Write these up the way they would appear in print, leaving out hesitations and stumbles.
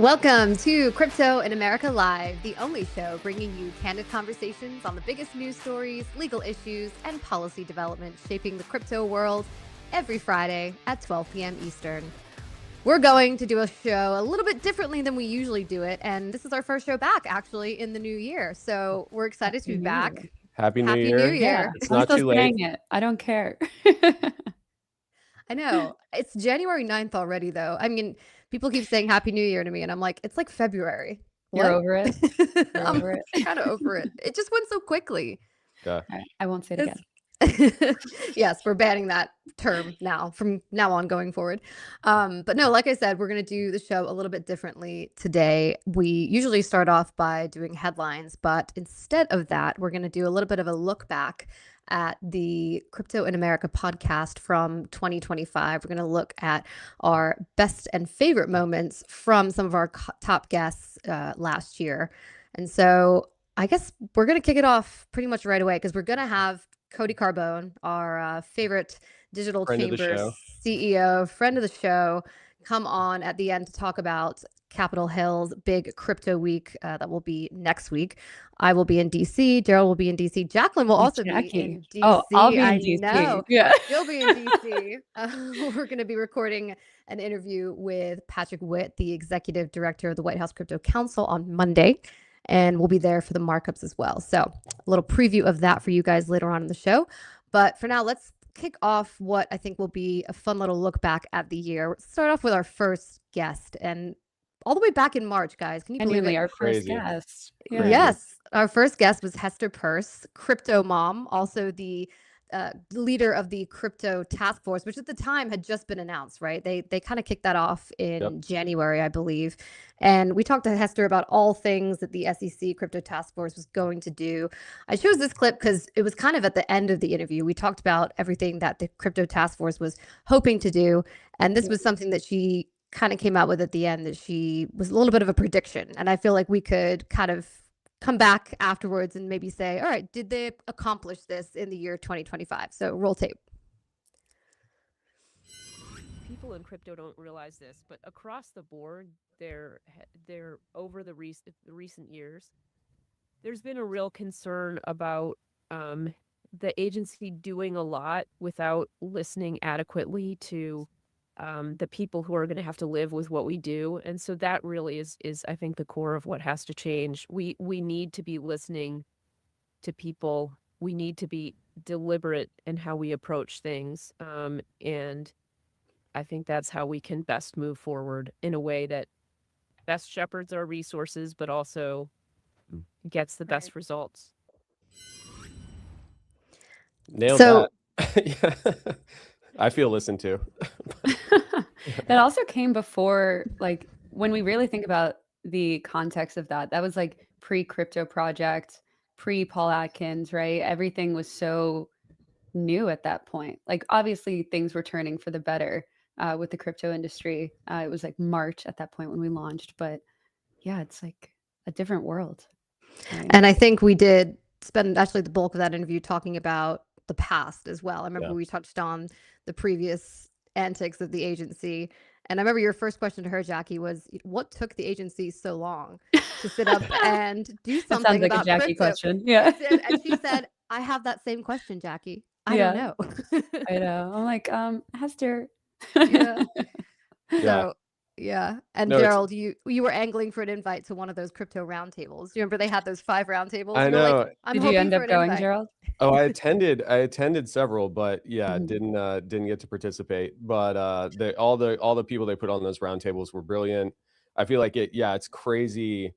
Welcome to Crypto in America Live, the only show bringing you candid conversations on the biggest news stories, legal issues, and policy developments shaping the crypto world every Friday at 12 p.m. Eastern. We're going to do a show a little bit differently than we usually do it, and this is our first show back, actually, in the new year. So we're excited to be back. Happy New Happy Year. New Year. It's I'm not still too late. saying it. I don't care. I know. It's January 9th already, though. I mean, people keep saying Happy New Year to me, and I'm like, it's like February. You're What? over it. You're I'm over it. kind of over it. It just went so quickly. Yeah. All right, I won't say it again. Yes, we're banning that term now from now on going forward. But no, like I said, we're going to do the show a little bit differently today. We usually start off by doing headlines, but instead of that, we're going to do a little bit of a look back at the Crypto in America podcast from 2025. We're going to look at our best and favorite moments from some of our top guests last year. And so I guess we're going to kick it off pretty much right away because we're going to have Cody Carbone, our favorite Digital Chambers CEO, friend of the show, come on at the end to talk about Capitol Hill's big crypto week that will be next week. I will be in DC. Daryl will be in DC. Jacqueline will also be in DC. Oh, I'll be in DC. Know. Yeah. She'll be in DC. We're going to be recording an interview with Patrick Witt, the executive director of the White House Crypto Council, on Monday. And we'll be there for the markups as well. So a little preview of that for you guys later on in the show. But for now, let's kick off what I think will be a fun little look back at the year. Let's start off with our first guest. And all the way back in March, guys, can you believe it? Our first guest. Yeah. Yes, our first guest was Hester Peirce, crypto mom, also the leader of the crypto task force, which at the time had just been announced, right? They kind of kicked that off in January, I believe. And we talked to Hester about all things that the SEC crypto task force was going to do. I chose this clip because it was kind of at the end of the interview. We talked about everything that the crypto task force was hoping to do. And this was something that she kind of came out with at the end, that she was a little bit of a prediction. And I feel like we could kind of come back afterwards and maybe say, all right, did they accomplish this in the year 2025? So roll tape. People in crypto don't realize this, but across the board, they're over the recent years, there's been a real concern about the agency doing a lot without listening adequately to the people who are going to have to live with what we do. And so that really is I think the core of what has to change. We need to be listening to people. We need to be deliberate in how we approach things. And I think that's how we can best move forward in a way that best shepherds our resources, but also gets the best results. Nailed that. I feel listened to. That also came before, like, when we really think about the context of that was like pre-crypto project, pre-Paul Atkins, right? Everything was so new at that point. Like, obviously things were turning for the better with the crypto industry. It was like March at that point when we launched, but yeah, it's like a different world. Right? And I think we did spend actually the bulk of that interview talking about the past as well. I remember we touched on the previous antics of the agency. And I remember your first question to her, Jackie, was what took the agency so long to sit up and do something sounds like about a Jackie crypto? Question. Yeah. And she said, I have that same question, Jackie. I don't know. I know. I'm like, Hester. Yeah. So, yeah. And no, Gerald, you were angling for an invite to one of those crypto roundtables. Do you remember they had those 5 roundtables? I know. Like, Did you end up going, invite. Gerald? Oh, I attended several, but didn't get to participate. But all the people they put on those roundtables were brilliant. I feel like it's crazy.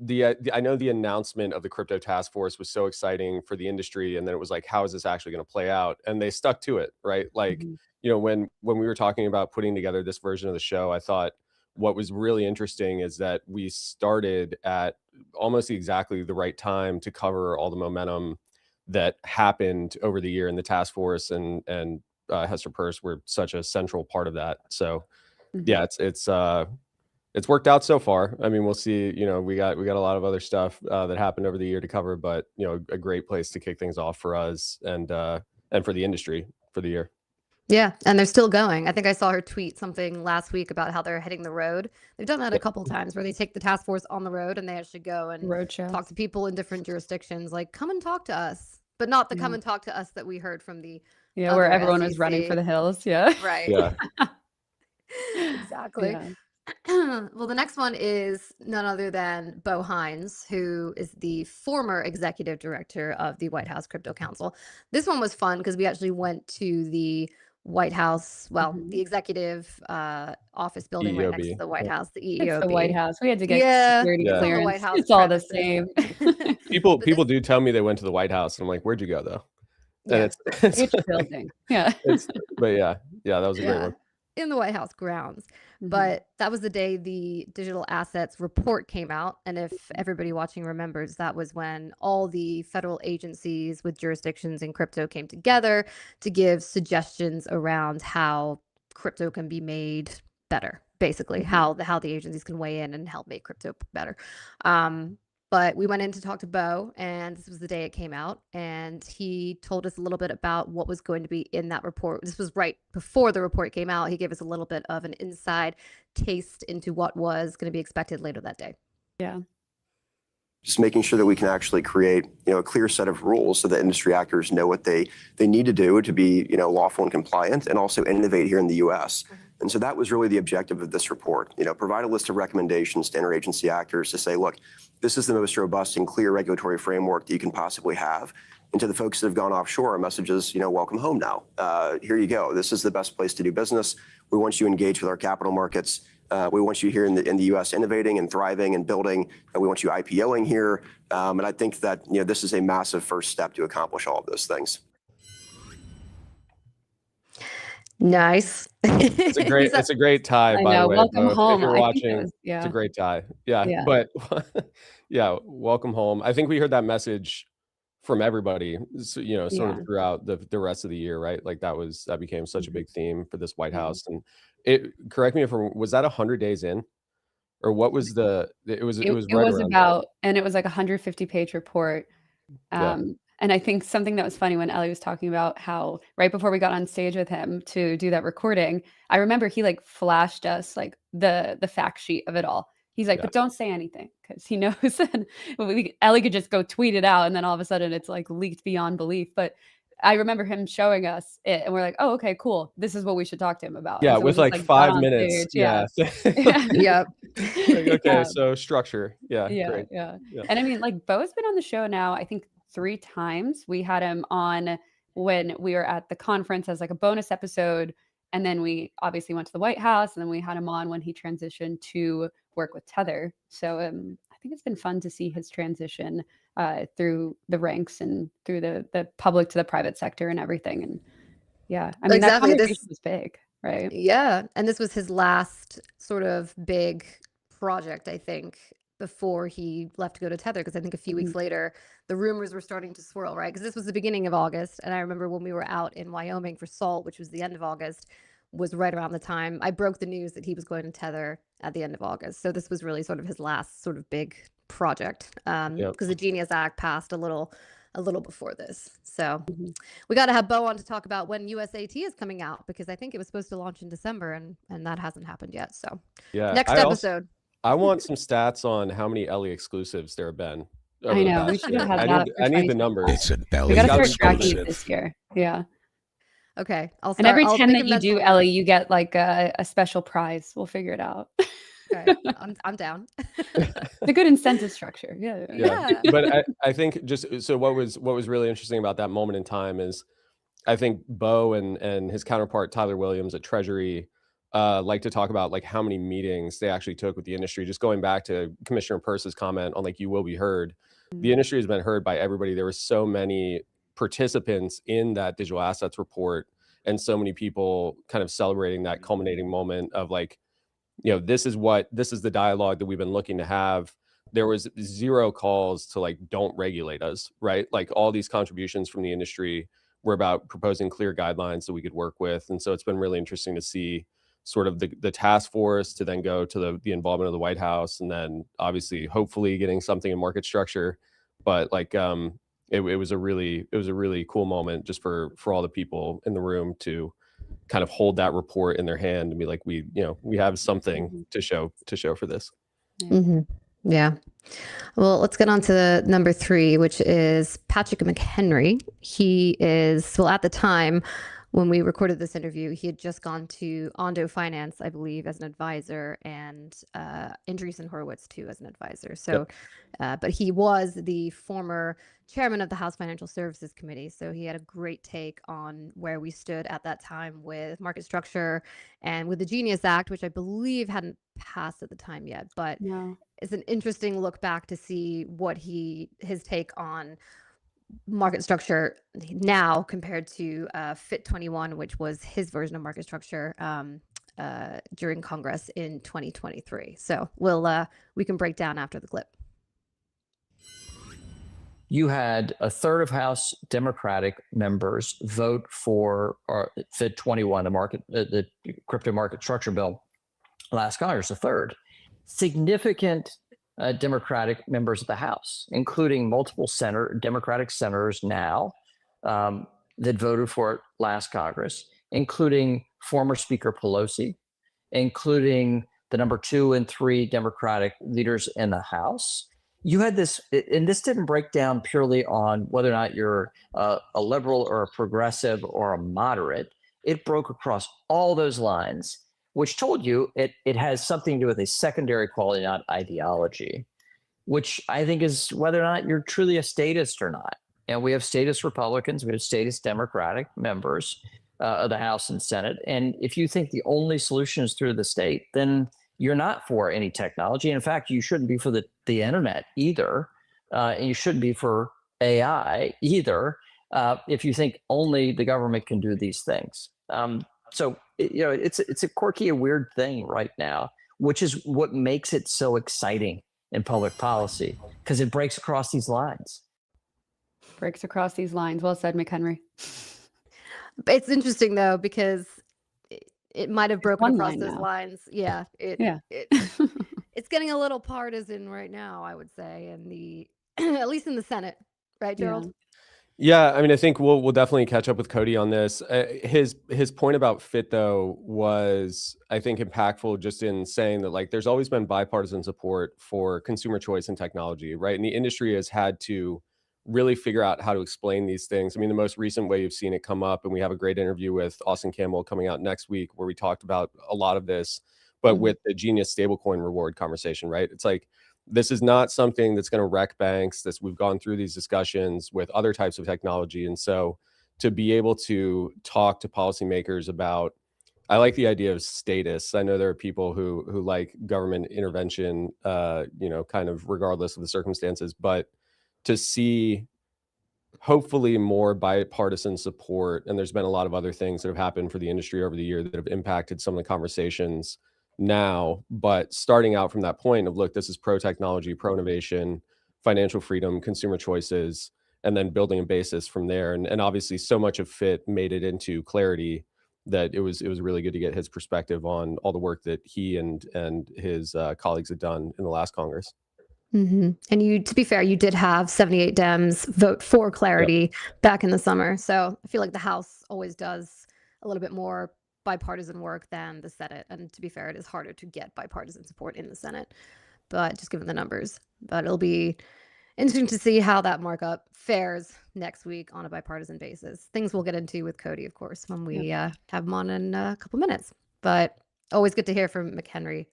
I know the announcement of the crypto task force was so exciting for the industry, and then it was like, how is this actually going to play out? And they stuck to it, right? Like, when we were talking about putting together this version of the show, I thought what was really interesting is that we started at almost exactly the right time to cover all the momentum that happened over the year in the task force, and Hester Peirce were such a central part of that. So it's worked out so far. I mean, we'll see. We got a lot of other stuff that happened over the year to cover, but a great place to kick things off for us and for the industry for the year. Yeah, and they're still going. I think I saw her tweet something last week about how they're hitting the road. They've done that a couple times where they take the task force on the road and they actually go and Roadshow. talk to people in different jurisdictions, like come and talk to us, but not the come Yeah. and talk to us that we heard from the Yeah, where other everyone was running for the SEC. hills. Yeah. Right. Yeah. Exactly. Yeah. Well, the next one is none other than Bo Hines, who is the former executive director of the White House Crypto Council. This one was fun because we actually went to the White House, well, Mhm. the executive office building right next to EEOB. the White Yeah. House, the It's the White EEOB. House. We had to get Yeah, security Yeah. it's on the White clearance. House It's all the premises. same. People But people this, do tell me they went to the White House, and I'm like, where'd you go though? And yeah, it's Which building? Yeah. but yeah, that was a great yeah, one. in the White House grounds. Mhm. But that was the day the digital assets report came out. And if everybody watching remembers, that was when all the federal agencies with jurisdictions in crypto came together to give suggestions around how crypto can be made better, basically, Mhm. how the agencies can weigh in and help make crypto better. But we went in to talk to Bo, and this was the day it came out. And he told us a little bit about what was going to be in that report. This was right before the report came out. He gave us a little bit of an inside taste into what was going to be expected later that day. Yeah. Just making sure that we can actually create, a clear set of rules so that industry actors know what they need to do to be, lawful and compliant, and also innovate here in the U.S. And so that was really the objective of this report. Provide a list of recommendations to interagency actors to say, look, this is the most robust and clear regulatory framework that you can possibly have. And to the folks that have gone offshore, our message is, welcome home now. Here you go. This is the best place to do business. We want you to engage with our capital markets. We want you here in the U.S. innovating and thriving and building. And we want you IPOing here. And I think that this is a massive first step to accomplish all of those things. Nice. It's a great tie, I by the know. way. Welcome Bo. If home. you're I think watching, that was, it's a great tie. Yeah. Yeah. But yeah, welcome home. I think we heard that message from everybody, so, sort of throughout the rest of the year, right? Like that became such a big theme for this White House. And correct me if was that 100 days in, or what was it was It right was around about, and it was like a 150-page report. Yeah. And I think something that was funny when Ellie was talking about how right before we got on stage with him to do that recording, I remember he like flashed us like the fact sheet of it all. He's like, but don't say anything, because he knows that Ellie could just go tweet it out and then all of a sudden it's like leaked beyond belief. But I remember him showing us it and we're like, oh, okay, cool. This is what we should talk to him about. Yeah, And so with we just, like got 5 on minutes. stage. Yeah. Yep. Like, okay, so structure. Yeah, great. Yeah. Yeah. And I mean, like Bo's been on the show now, I think 3 times. We had him on when we were at the conference as like a bonus episode. And then we obviously went to the White House, and then we had him on when he transitioned to work with Tether. So I think it's been fun to see his transition through the ranks and through the public to the private sector and everything. And yeah, I mean, Exactly. that conversation was big, right? Yeah. And this was his last sort of big project, I think, before he left to go to Tether. Because I think a few weeks later, the rumors were starting to swirl, right? Because this was the beginning of August. And I remember when we were out in Wyoming for SALT, which was the end of August, was right around the time I broke the news that he was going to Tether at the end of August. So this was really sort of his last sort of big project. Because the Genius Act passed a little before this. So we got to have Bo on to talk about when USAT is coming out, because I think it was supposed to launch in December and that hasn't happened yet. So Yeah. next episode. I want some stats on how many Ellie exclusives there have been. I know. We should have had that. I need the numbers. It's an We Ellie got to start tracking it exclusive. this year. Yeah. Okay. I'll start. And every I'll 10 make that a you do, mental Ellie, note. you get like a special prize. We'll figure it out. Okay. I'm down. It's a good incentive structure. Yeah. Yeah. But I think just so what was really interesting about that moment in time is I think Bo and his counterpart Tyler Williams at Treasury like to talk about like how many meetings they actually took with the industry. Just going back to Commissioner Peirce's comment on like you will be heard. The industry has been heard by everybody. There were so many participants in that digital assets report, and so many people kind of celebrating that culminating moment of like, this is the dialogue that we've been looking to have. There was 0 calls to like, don't regulate us, right? Like all these contributions from the industry were about proposing clear guidelines that we could work with. And so it's been really interesting to see sort of the task force to then go to the involvement of the White House, and then obviously hopefully getting something in market structure. But like it was a really cool moment just for all the people in the room to kind of hold that report in their hand and be like, we have something to show for this. Yeah. Well, let's get on to number 3, which is Patrick McHenry. He is, well, at the time when we recorded this interview, he had just gone to Ondo Finance, I believe, as an advisor, and Andreessen Horowitz too as an advisor. So, but he was the former chairman of the House Financial Services Committee. So he had a great take on where we stood at that time with market structure and with the Genius Act, which I believe hadn't passed at the time yet, but it's an interesting look back to see what his take on market structure now compared to Fit 21, which was his version of market structure during Congress in 2023. So we can break down after the clip. You had a third of House Democratic members vote for Fit 21, the crypto market structure bill last Congress, a third. Significant Democratic members of the House, including multiple Democratic senators now that voted for it last Congress, including former Speaker Pelosi, including the number 2 and 3 Democratic leaders in the House. You had this, and this didn't break down purely on whether or not you're a liberal or a progressive or a moderate. It broke across all those lines, which told you it has something to do with a secondary quality, not ideology, which I think is whether or not you're truly a statist or not. And we have statist Republicans, we have statist Democratic members of the House and Senate. And if you think the only solution is through the state, then you're not for any technology. In fact, you shouldn't be for the internet either. And you shouldn't be for AI either if you think only the government can do these things. So it's a quirky, a weird thing right now, which is what makes it so exciting in public policy, because it breaks across these lines. Breaks across these lines. Well said, McHenry. It's interesting though, because it might have broken across those lines. Yeah. It's getting a little partisan right now, I would say, in the at least in the Senate, right, Gerald? Yeah, I mean, I think we'll definitely catch up with Cody on this. His point about Fit, though, was, I think, impactful just in saying that, like, there's always been bipartisan support for consumer choice and technology, right? And the industry has had to really figure out how to explain these things. I mean, the most recent way you've seen it come up, and we have a great interview with Austin Campbell coming out next week where we talked about a lot of this, but with the Genius stablecoin reward conversation, right? It's like, this is not something that's going to wreck banks. We've gone through these discussions with other types of technology. And so to be able to talk to policymakers about, I like the idea of status. I know there are people who like government intervention, kind of regardless of the circumstances, but to see hopefully more bipartisan support. And there's been a lot of other things that have happened for the industry over the year that have impacted some of the conversations now, but starting out from that point of, look, this is pro-technology, pro-innovation, financial freedom, consumer choices, and then building a basis from there. And obviously so much of Fit made it into clarity that it was really good to get his perspective on all the work that he and his colleagues had done in the last Congress. And to be fair, you did have 78 Dems vote for clarity back in the summer. So I feel like the House always does a little bit more bipartisan work than the Senate. And to be fair, it is harder to get bipartisan support in the Senate, but just given the numbers. But it'll be interesting to see how that markup fares next week on a bipartisan basis. Things we'll get into with Cody, of course, when we have him on in a couple minutes. But always good to hear from McHenry.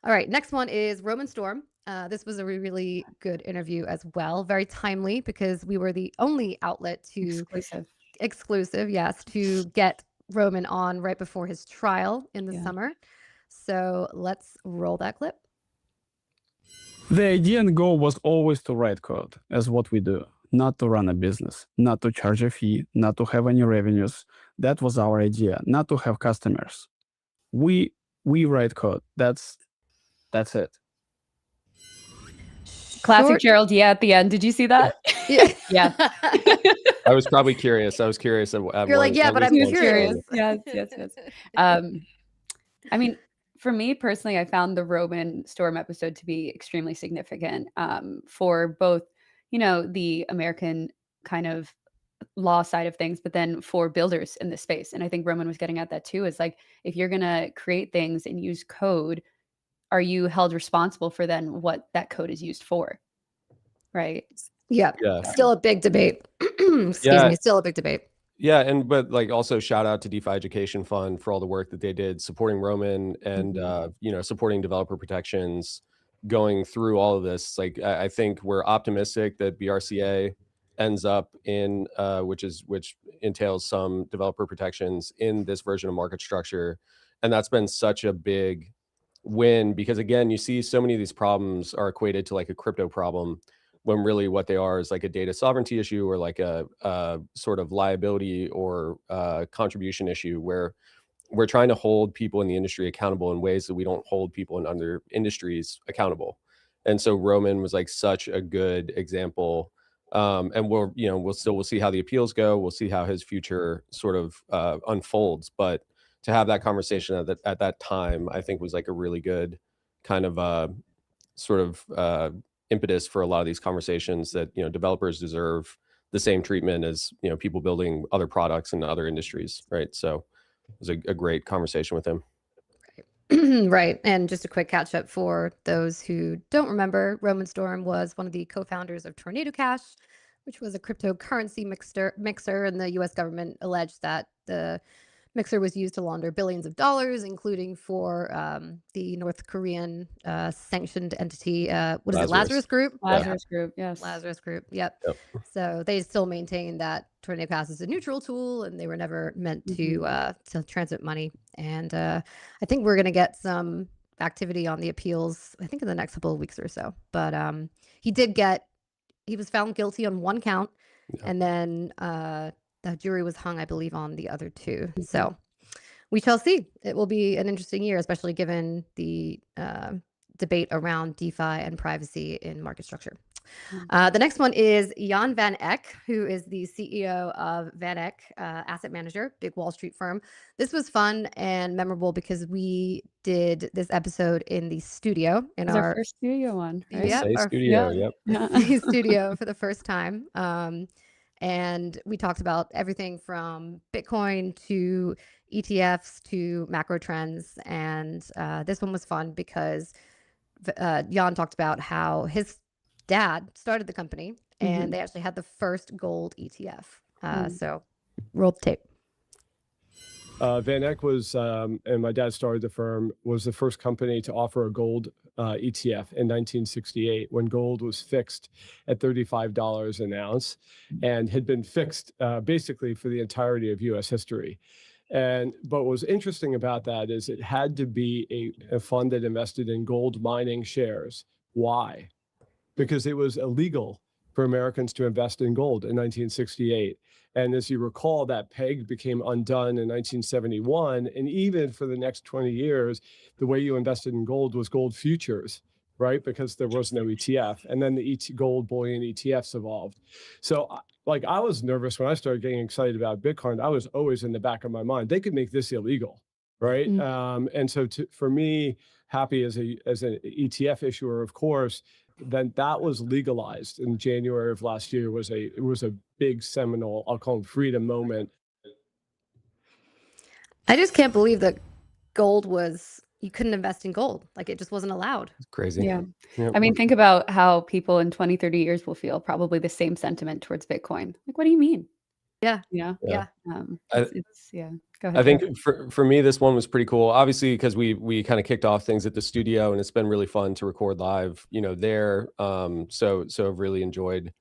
All right, next one is Roman Storm. This was a really good interview as well. Very timely because we were the only outlet to exclusive, yes, to get Roman on right before his trial in the summer. So let's roll that clip. The idea and goal was always to write code, as what we do, not to run a business, not to charge a fee, not to have any revenues. That was our idea, not to have customers. We write code. That's it. Classic Gerald, at the end. Did you see that? Yeah. I was probably curious. I was curious. You're like, but I'm curious. Yes. I mean, for me personally, I found the Roman Storm episode to be extremely significant for both, the American kind of law side of things, but then for builders in this space. And I think Roman was getting at that too, is like, if you're going to create things and use code, are you held responsible for then what that code is used for? Right. Yeah. Still a big debate. Excuse me. Still a big debate. Yeah, but like also shout out to DeFi Education Fund for all the work that they did supporting Roman and supporting developer protections, going through all of this. Like I think we're optimistic that BRCA ends up in which entails some developer protections in this version of market structure, and that's been such a big win because again, you see so many of these problems are equated to like a crypto problem, when really what they are is like a data sovereignty issue or like a sort of liability or contribution issue where we're trying to hold people in the industry accountable in ways that we don't hold people in other industries accountable. And so Roman was like such a good example. And we'll see how the appeals go. We'll see how his future sort of unfolds. But to have that conversation at that time, I think was like a really good kind of sort of impetus for a lot of these conversations that developers deserve the same treatment as people building other products in other industries, right? So it was a great conversation with him. Right. And just a quick catch up for those who don't remember, Roman Storm was one of the co-founders of Tornado Cash, which was a cryptocurrency mixer, and the US government alleged that the mixer was used to launder billions of dollars, including for the North Korean sanctioned entity. What is it? Lazarus Group? Lazarus Group, yes. Lazarus Group, yep. So they still maintain that Tornado Cash is a neutral tool, and they were never meant to transmit money. And I think we're going to get some activity on the appeals, I think in the next couple of weeks or so. But he was found guilty on one count, and then the jury was hung, I believe, on the other two. So we shall see. It will be an interesting year, especially given the debate around DeFi and privacy in market structure. The next one is Jan van Eck, who is the CEO of Van Eck Asset Manager, big Wall Street firm. This was fun and memorable because we did this episode in the studio. In our first studio one, right? Yep, studio, studio for the first time. And we talked about everything from Bitcoin to ETFs to macro trends. And this one was fun because Jan talked about how his dad started the company and they actually had the first gold ETF. So roll the tape. Van Eck was, and my dad started the firm, was the first company to offer a gold ETF in 1968 when gold was fixed at $35 an ounce and had been fixed basically for the entirety of US history. But what was interesting about that is it had to be a fund that invested in gold mining shares. Why? Because it was illegal for Americans to invest in gold in 1968. And as you recall, that peg became undone in 1971. And even for the next 20 years, the way you invested in gold was gold futures, right? Because there was no ETF. And then the gold bullion ETFs evolved. So I was nervous when I started getting excited about Bitcoin. I was always in the back of my mind, they could make this illegal, right? And so for me, happy as an ETF issuer, of course, then that was legalized in January of last year. It was a big seminal, I'll call it freedom moment. I just can't believe that you couldn't invest in gold. Like it just wasn't allowed. It's crazy. Yeah. I mean, think about how people in 20, 30 years will feel probably the same sentiment towards Bitcoin. Like, what do you mean? Yeah. Yeah. Go ahead. I think for me, this one was pretty cool. Obviously, because we kind of kicked off things at the studio, and it's been really fun to record live, there. So I've really enjoyed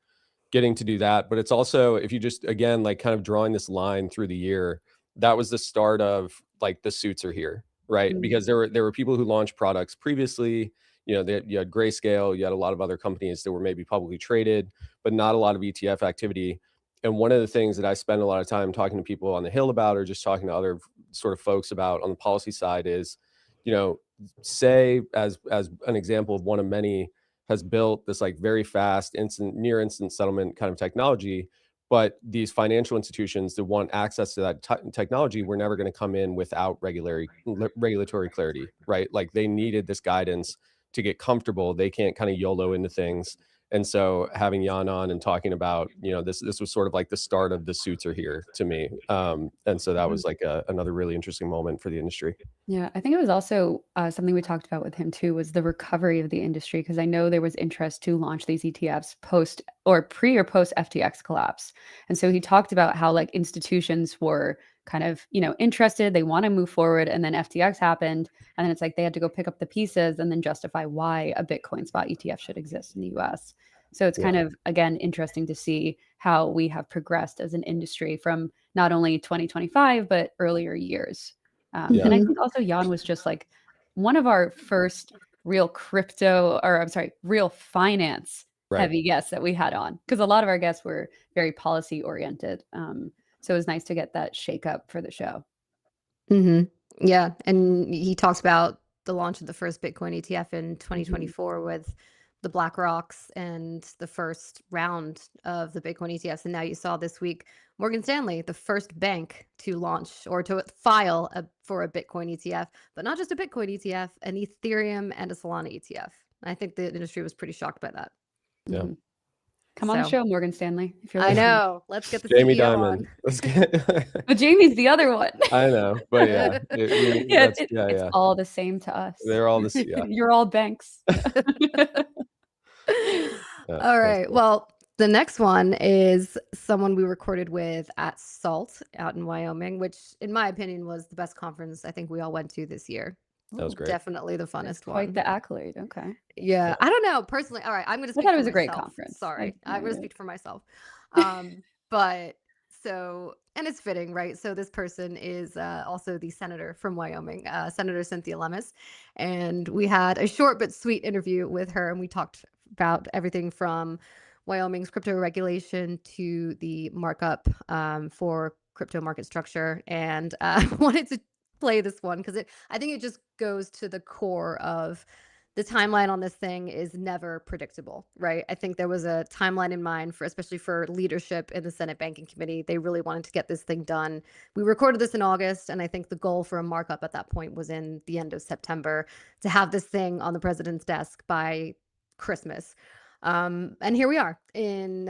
getting to do that. But it's also, if you just again like kind of drawing this line through the year, that was the start of like the suits are here, right? Because there were people who launched products previously. You had Grayscale, you had a lot of other companies that were maybe publicly traded, but not a lot of ETF activity. And one of the things that I spend a lot of time talking to people on the Hill about, or just talking to other sort of folks about on the policy side is, say as an example of one of many has built this like very fast, near instant settlement kind of technology, but these financial institutions that want access to that technology were never going to come in without regulatory clarity, right? Like they needed this guidance to get comfortable. They can't kind of YOLO into things. And so having Jan on and talking about, this was sort of like the start of the suits are here to me. And so that was like another really interesting moment for the industry. Yeah, I think it was also something we talked about with him too, was the recovery of the industry, because I know there was interest to launch these ETFs pre or post FTX collapse. And so he talked about how like institutions were kind of, interested, they want to move forward, and then FTX happened, and then it's like they had to go pick up the pieces and then justify why a Bitcoin spot ETF should exist in the US. So it's kind of, again, interesting to see how we have progressed as an industry from not only 2025, but earlier years. And I think also Jan was just like one of our first real real finance heavy guests that we had on, because a lot of our guests were very policy oriented. So it was nice to get that shake up for the show. Yeah. And he talks about the launch of the first Bitcoin ETF in 2024 with the BlackRocks and the first round of the Bitcoin ETFs. And now you saw this week, Morgan Stanley, the first bank to launch or to file for a Bitcoin ETF, but not just a Bitcoin ETF, an Ethereum and a Solana ETF. I think the industry was pretty shocked by that. Yeah. Come on the show, Morgan Stanley. If you're I listening. know. Let's get the Jamie CEO Dimon. on. Let's get. But Jamie's the other one. I know, but yeah, it's all the same to us. They're all the same. Yeah. You're all banks. All right. Well, the next one is someone we recorded with at SALT out in Wyoming, which in my opinion was the best conference I think we all went to this year. That was great. Definitely the funnest one. Quite the accolade. Okay. Yeah. I don't know personally. All right. I'm going to speak I thought for it was a great myself. conference. Sorry. I'm going to speak for myself. And it's fitting, right? So this person is also the senator from Wyoming, Senator Cynthia Lummis. And we had a short but sweet interview with her. And we talked about everything from Wyoming's crypto regulation to the markup for crypto market structure. And I wanted to play this one because I think it just goes to the core of the timeline on this thing is never predictable, right? I think there was a timeline in mind especially for leadership in the Senate Banking Committee. They really wanted to get this thing done. We recorded this in August, and I think the goal for a markup at that point was in the end of September to have this thing on the president's desk by Christmas. And here we are in,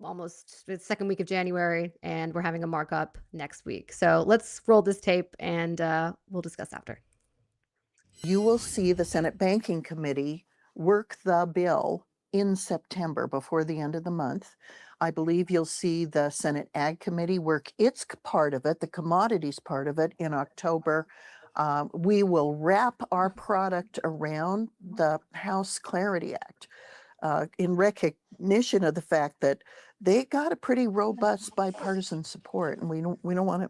almost the second week of January, and we're having a markup next week. So let's roll this tape and we'll discuss after. You will see the Senate Banking Committee work the bill in September before the end of the month. I believe you'll see the Senate Ag Committee work its part of it, the commodities part of it, in October. We will wrap our product around the House Clarity Act in recognition of the fact that they got a pretty robust bipartisan support, and we don't want to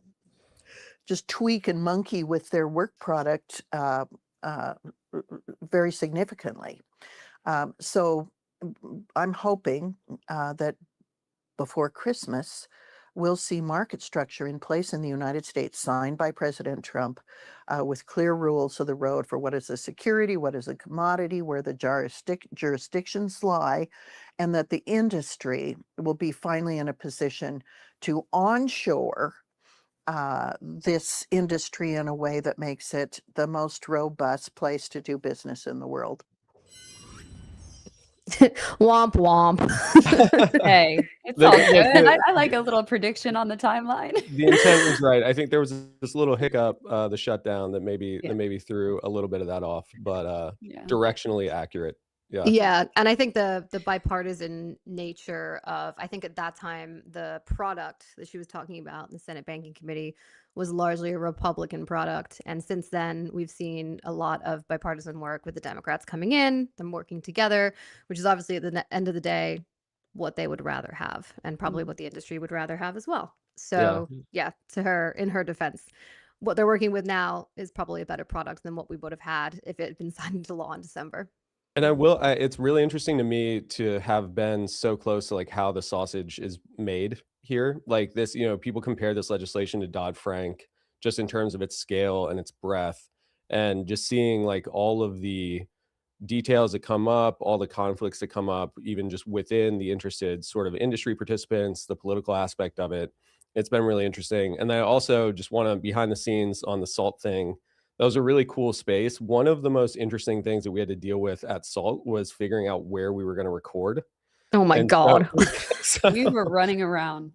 just tweak and monkey with their work product very significantly. So I'm hoping that before Christmas, we'll see market structure in place in the United States signed by President Trump with clear rules of the road for what is a security, what is a commodity, where the jurisdictions lie, and that the industry will be finally in a position to onshore this industry in a way that makes it the most robust place to do business in the world. Womp womp. Hey, it's all good. I like a little prediction on the timeline. The intent was right. I think there was this little hiccup, the shutdown, that maybe threw a little bit of that off, but directionally accurate. Yeah. And I think the bipartisan nature of, I think at that time, the product that she was talking about in the Senate Banking Committee was largely a Republican product. And since then, we've seen a lot of bipartisan work with the Democrats coming in, them working together, which is obviously at the end of the day, what they would rather have, and probably what the industry would rather have as well. So to her, in her defense, what they're working with now is probably a better product than what we would have had if it had been signed into law in December. And it's really interesting to me to have been so close to like how the sausage is made here. Like this, people compare this legislation to Dodd-Frank just in terms of its scale and its breadth, and just seeing like all of the details that come up, all the conflicts that come up, even just within the interested sort of industry participants, the political aspect of it. It's been really interesting. And I also just want to, behind the scenes on the SALT thing, that was a really cool space. One of the most interesting things that we had to deal with at SALT was figuring out where we were going to record. Oh my And God. so We were running around.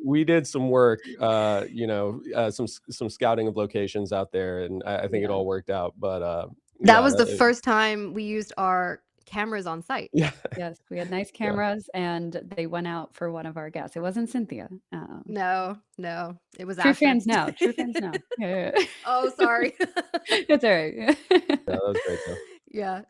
we did some work, some scouting of locations out there, and I think it all worked out. But that was the first time we used our cameras on site. Yeah. Yes, we had nice cameras, and they went out for one of our guests. It wasn't Cynthia. No, it was True Asher. fans know. True fans know. Yeah. Oh, sorry. It's all right. Yeah, that was great though. Yeah.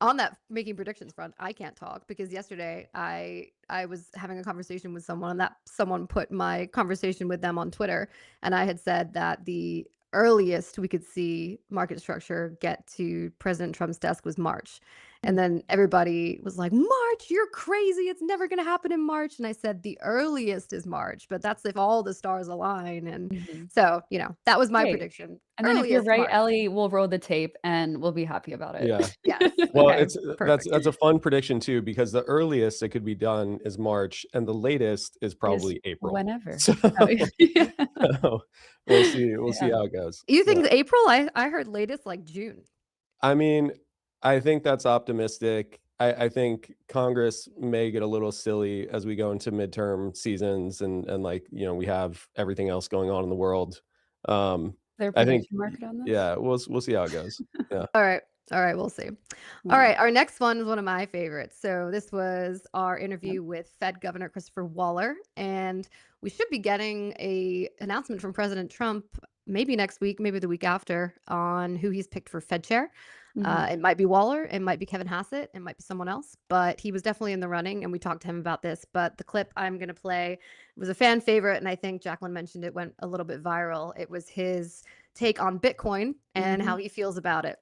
On that making predictions front, I can't talk because yesterday I was having a conversation with someone, and that someone put my conversation with them on Twitter, and I had said that the earliest we could see market structure get to President Trump's desk was March. And then everybody was like, March, you're crazy. It's never going to happen in March. And I said, the earliest is March, but that's if all the stars align. And so, that was my prediction. And then if you're Earliest right, March. Ellie, we'll roll the tape and we'll be happy about it. Yeah. Yes. Well, Okay, that's a fun prediction too, because the earliest it could be done is March, and the latest is probably April. Whenever. So, so we'll see. We'll see how it goes. You think April? I heard latest like June. I mean, I think that's optimistic. I think Congress may get a little silly as we go into midterm seasons and we have everything else going on in the world. Their I think, prediction market on this? yeah, we'll see how it goes. Yeah. All right, we'll see. All right, our next one is one of my favorites. So this was our interview with Fed Governor Christopher Waller, and we should be getting a announcement from President Trump maybe next week, maybe the week after, on who he's picked for Fed chair. It might be Waller, it might be Kevin Hassett, it might be someone else, but he was definitely in the running, and we talked to him about this. But the clip I'm going to play was a fan favorite, and I think Jacqueline mentioned it went a little bit viral. It was his take on Bitcoin and how he feels about it.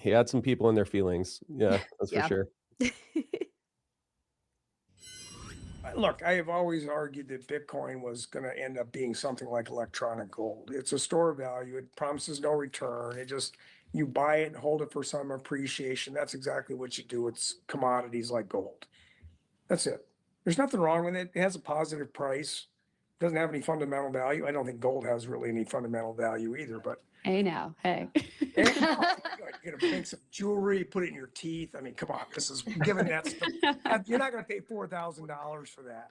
He had some people in their feelings. Yeah, that's for sure. Look, I have always argued that Bitcoin was going to end up being something like electronic gold. It's a store of value. It promises no return. You buy it and hold it for some appreciation. That's exactly what you do with commodities like gold. That's it. There's nothing wrong with it. It has a positive price. It doesn't have any fundamental value. I don't think gold has really any fundamental value either, but. Hey now, hey. You're going to make some jewelry, put it in your teeth. I mean, come on, given that stuff. You're not going to pay $4,000 for that.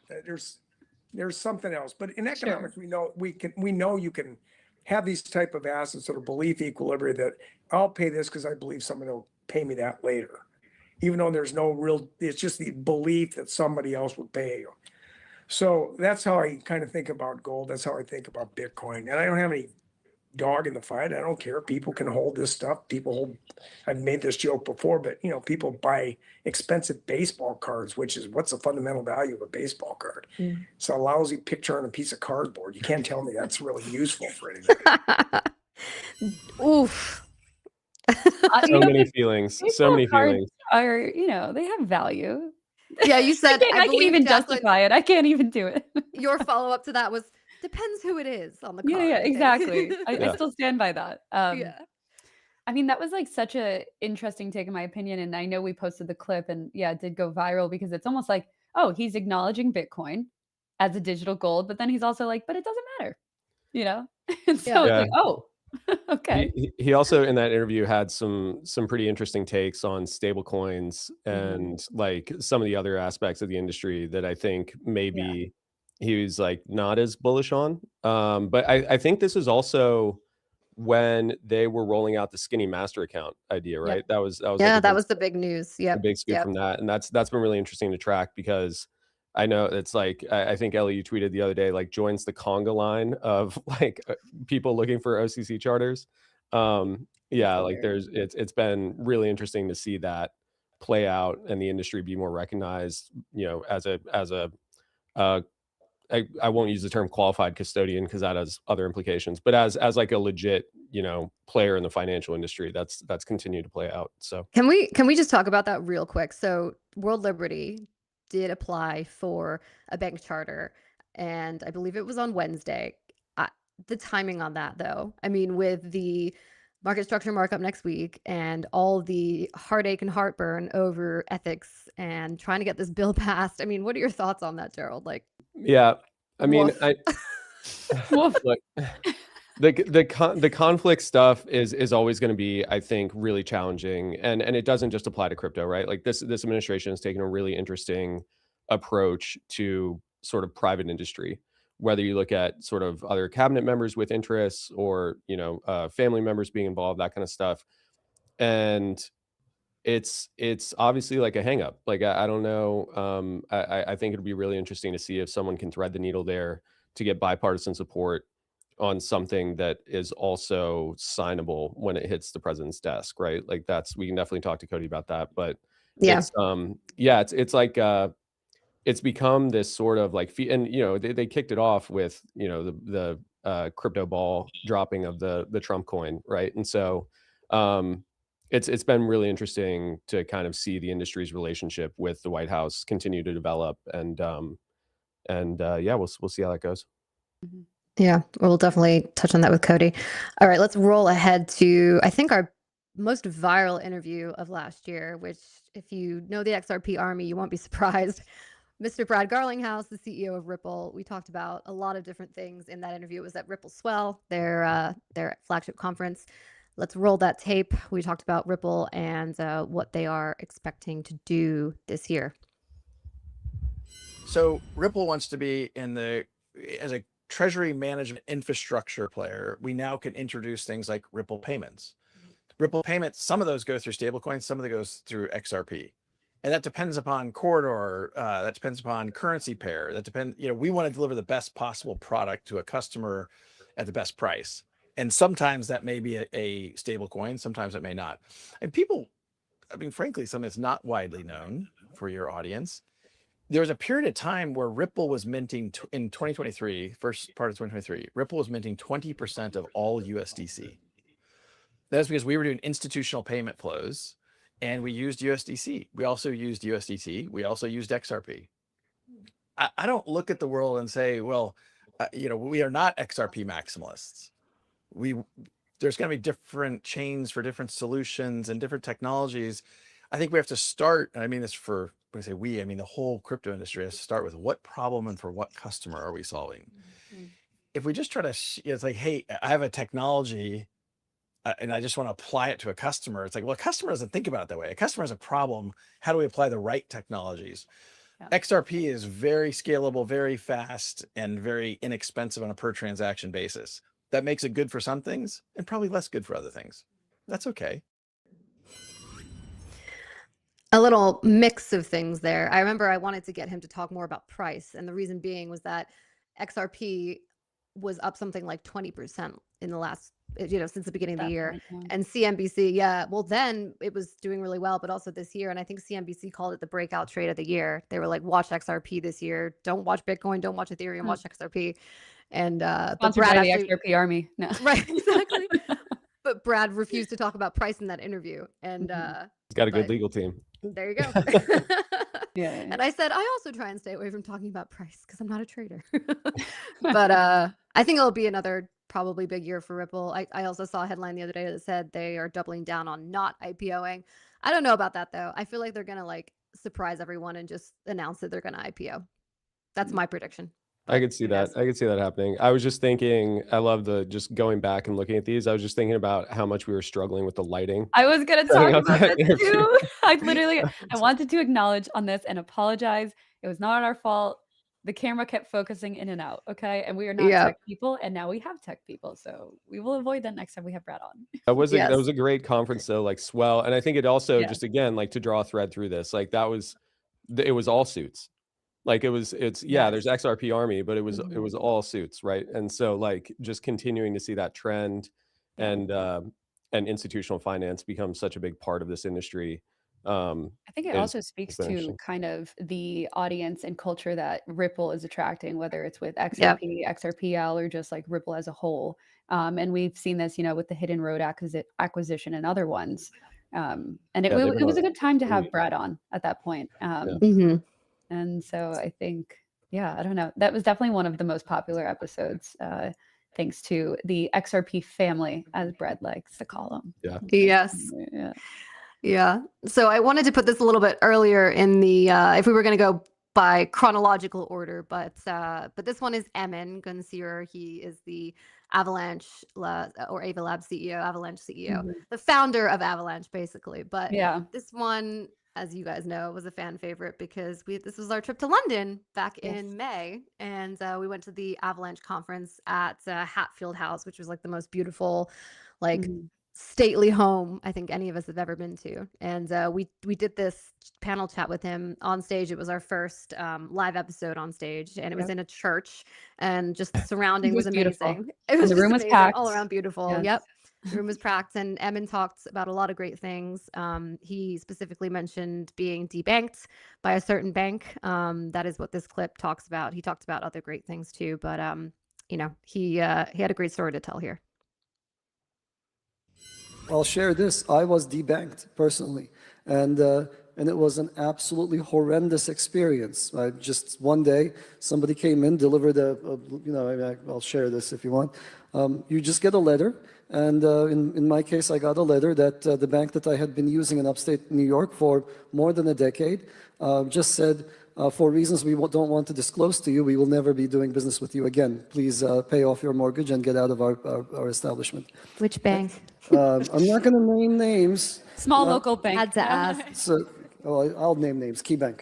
There's something else. But in economics, we know you can have these type of assets that are belief equilibrium, that I'll pay this because I believe somebody will pay me that later. Even though there's no real, it's just the belief that somebody else would pay you. So that's how I kind of think about gold. That's how I think about Bitcoin. And I don't have any dog in the fight. I don't care. People can hold this stuff. I've made this joke before, but people buy expensive baseball cards, what's the fundamental value of a baseball card? It's a lousy picture on a piece of cardboard. You can't tell me that's really useful for anything. Oof. So many feelings. So many feelings. Are, they have value. Yeah, you said I can't even justify it. I can't even do it. Your follow-up to that was, depends who it is on the card. Yeah, exactly. I still stand by that. I mean, that was like such a interesting take in my opinion. And I know we posted the clip and it did go viral because it's almost like, oh, he's acknowledging Bitcoin as a digital gold, but then he's also like, but it doesn't matter, And so it's like, oh, okay. He also in that interview had some pretty interesting takes on stable coins and like some of the other aspects of the industry that I think maybe he was like not as bullish on. But I think this is also when they were rolling out the skinny master account idea, right? That was that was the big news. Yeah, the big scoop from that, and that's been really interesting to track because I know it's like I think Ellie, you tweeted the other day, like joins the conga line of like people looking for OCC charters. Like it's been really interesting to see that play out and the industry be more recognized, as a I won't use the term qualified custodian because that has other implications, but as like a legit, player in the financial industry, that's continued to play out. So can we just talk about that real quick? So World Liberty did apply for a bank charter, and I believe it was on Wednesday. The timing on that, though, I mean, with the market structure markup next week and all the heartache and heartburn over ethics and trying to get this bill passed. I mean, what are your thoughts on that, Gerald? Like, yeah, I mean, woof. look, The conflict stuff is always going to be, I think, really challenging, and it doesn't just apply to crypto, right? Like this administration has taken a really interesting approach to sort of private industry, whether you look at sort of other cabinet members with interests or family members being involved, that kind of stuff, and it's obviously like a hang up. Like I don't know. I think it'd be really interesting to see if someone can thread the needle there to get bipartisan support on something that is also signable when it hits the president's desk, right? Like we can definitely talk to Cody about that, but Yeah. it's like it's become this sort of like and they kicked it off with the crypto ball dropping of the Trump coin, right? And so it's been really interesting to kind of see the industry's relationship with the White House continue to develop, and yeah, we'll see how that goes. Mhm. Yeah, we'll definitely touch on that with Cody. All right, let's roll ahead to, I think, our most viral interview of last year, which, if you know the XRP army, you won't be surprised. Mr. Brad Garlinghouse, the CEO of Ripple. We talked about a lot of different things in that interview. It was at Ripple Swell, their flagship conference. Let's roll that tape. We talked about Ripple and what they are expecting to do this year. So Ripple wants to be as a treasury management infrastructure player. We now can introduce things like Ripple payments. Ripple payments, some of those go through stablecoins, some of them goes through XRP. And that depends upon corridor, that depends upon currency pair, we want to deliver the best possible product to a customer at the best price. And sometimes that may be a stable coin, sometimes it may not. And frankly, something that's not widely known for your audience. There was a period of time where Ripple was minting in 2023, first part of 2023, Ripple was minting 20% of all USDC. That's because we were doing institutional payment flows and we used USDC. We also used USDT. We also used XRP. I don't look at the world and say, well, we are not XRP maximalists. There's going to be different chains for different solutions and different technologies. I think we have to start, and I mean this when I say we, I mean the whole crypto industry has to start with what problem and for what customer are we solving? Mm-hmm. If we just try to, it's like, hey, I have a technology and I just want to apply it to a customer. It's like, well, a customer doesn't think about it that way. A customer has a problem. How do we apply the right technologies? Yeah. XRP is very scalable, very fast, and very inexpensive on a per transaction basis. That makes it good for some things and probably less good for other things. That's okay. A little mix of things there. I remember I wanted to get him to talk more about price. And the reason being was that XRP was up something like 20% in the last, since the beginning of the year. And CNBC, yeah, well, then it was doing really well, but also this year. And I think CNBC called it the breakout trade of the year. They were like, watch XRP this year. Don't watch Bitcoin. Don't watch Ethereum. Watch XRP. And but Brad by the XRP army. No. Right, exactly. But Brad refused to talk about price in that interview. And he's got a good legal team. There you go. Yeah. And I said, I also try and stay away from talking about price because I'm not a trader. But I think it'll be another probably big year for Ripple. I also saw a headline the other day that said they are doubling down on not IPOing. I don't know about that, though. I feel like they're going to surprise everyone and just announce that they're going to IPO. That's my prediction. I could see that. I could see that happening. I was just thinking, I love just going back and looking at these. I was just thinking about how much we were struggling with the lighting. I was going to talk about that too. I wanted to acknowledge on this and apologize. It was not our fault. The camera kept focusing in and out. Okay. And we are not tech people. And now we have tech people. So we will avoid that next time we have Brad on. That was a great conference though, Swell. And I think it also just, again, to draw a thread through this, it was all suits. There's XRP army, but it was all suits, right? And so just continuing to see that trend and institutional finance become such a big part of this industry. I think it also speaks to kind of the audience and culture that Ripple is attracting, whether it's with XRP, XRPL, or just Ripple as a whole. And we've seen this, with the Hidden Road acquisition and other ones. And it was a good time to have Brad on at that point. And so I think, I don't know. That was definitely one of the most popular episodes, thanks to the XRP family, as Brad likes to call them. Yeah. Yes. Yeah. So I wanted to put this a little bit earlier in the, if we were going to go by chronological order, but this one is Emin Gunsirer. He is the Avalanche or Ava Labs CEO, Avalanche CEO, the founder of Avalanche, basically. But Yeah. this one, as you guys know, was a fan favorite because this was our trip to London back in May, and we went to the Avalanche conference at Hatfield House, which was like the most beautiful, like stately home I think any of us have ever been to. And we did this panel chat with him on stage. It was our first live episode on stage, and it was in a church, and just the surrounding was beautiful. amazing. It was the just room was amazing, packed. all around beautiful. Yes. Yep. The room was packed, and Emin talked about a lot of great things. He specifically mentioned being debanked by a certain bank. That is what this clip talks about. He talked about other great things too, but you know, he had a great story to tell here. I'll share this. I was debanked personally, and it was an absolutely horrendous experience. Just one day, somebody came in, delivered I'll share this if you want. You just get a letter, and in my case, I got a letter that the bank that I had been using in upstate New York for more than a decade just said, for reasons we don't want to disclose to you, we will never be doing business with you again. Please pay off your mortgage and get out of our establishment. Which bank? I'm not going to name names. Small local bank. Had to ask. So, I'll name names. KeyBank.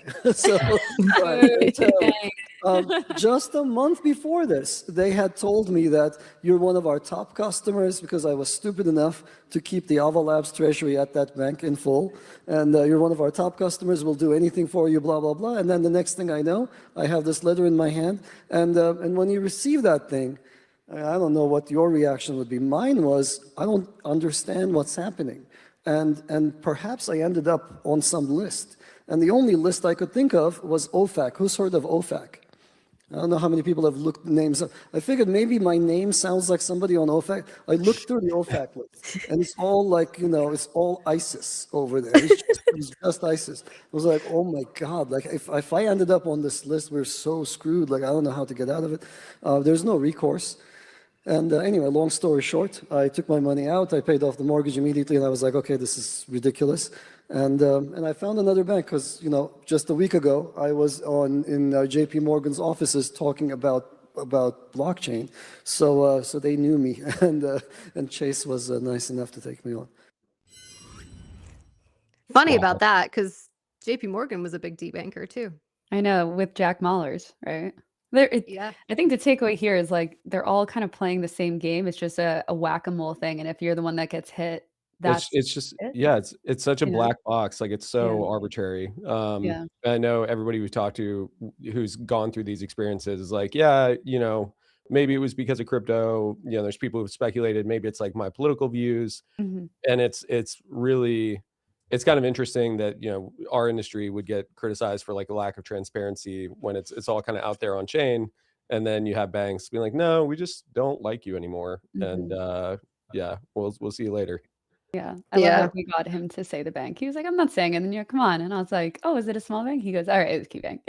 Just a month before this, they had told me that you're one of our top customers because I was stupid enough to keep the Ava Labs treasury at that bank in full, and you're one of our top customers. We'll do anything for you. Blah blah blah. And then the next thing I know, I have this letter in my hand, and when you receive that thing, I don't know what your reaction would be. Mine was, I don't understand what's happening. And perhaps I ended up on some list. And the only list I could think of was OFAC. Who's heard of OFAC? I don't know how many people have looked the names up. I figured maybe my name sounds like somebody on OFAC. I looked through the OFAC list, and it's all like, it's all ISIS over there. It was just ISIS. I was like, oh my God, like if I ended up on this list, we're so screwed. Like, I don't know how to get out of it. There's no recourse. And anyway, long story short, I took my money out, I paid off the mortgage immediately, and I was like, okay, this is ridiculous. And I found another bank because, just a week ago, I was in JP Morgan's offices talking about blockchain. So they knew me, and Chase was nice enough to take me on. Funny about that, because JP Morgan was a big debanker too. I know, with Jack Mallers, right? Yeah. I think the takeaway here is like they're all kind of playing the same game. It's just a whack-a-mole thing, and if you're the one that gets hit, it's just it's such a black box. Like, it's so arbitrary. I know everybody we've talked to who's gone through these experiences is like, maybe it was because of crypto. There's people who've speculated maybe it's like my political views, and it's really. It's kind of interesting that our industry would get criticized for like a lack of transparency when it's all kind of out there on chain, and then you have banks being like, no, we just don't like you anymore, and we'll see you later. Yeah, I love that we got him to say the bank. He was like, I'm not saying it, and then you're, come on, and I was like, oh, is it a small bank? He goes, all right, it's KeyBank.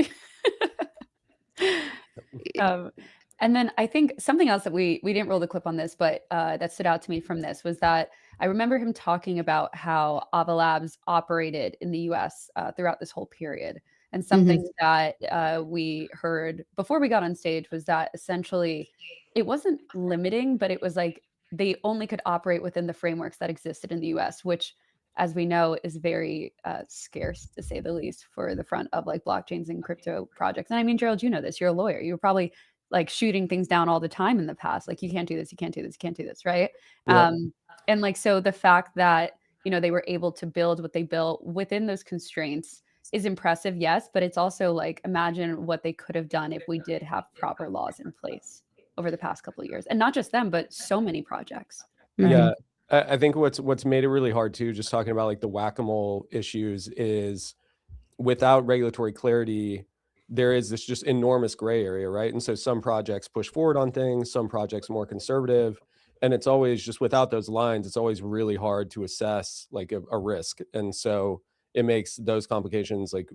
And then I think something else that we didn't roll the clip on this, but that stood out to me from this was that I remember him talking about how Ava Labs operated in the US throughout this whole period. And something that we heard before we got on stage was that essentially it wasn't limiting, but it was like they only could operate within the frameworks that existed in the US, which, as we know, is very scarce, to say the least, for the front of like blockchains and crypto projects. And I mean, Gerald, you know this, you're a lawyer. You were probably like shooting things down all the time in the past. Like, you can't do this, you can't do this, you can't do this, right? Yeah. And like, so the fact that, they were able to build what they built within those constraints is impressive, yes, but it's also like, imagine what they could have done if we did have proper laws in place over the past couple of years. And not just them, but so many projects. Right? Yeah. I think what's made it really hard too, just talking about like the whack-a-mole issues, is without regulatory clarity, there is this just enormous gray area, right? And so some projects push forward on things, some projects more conservative, and it's always just without those lines, it's always really hard to assess like a risk. And so it makes those complications like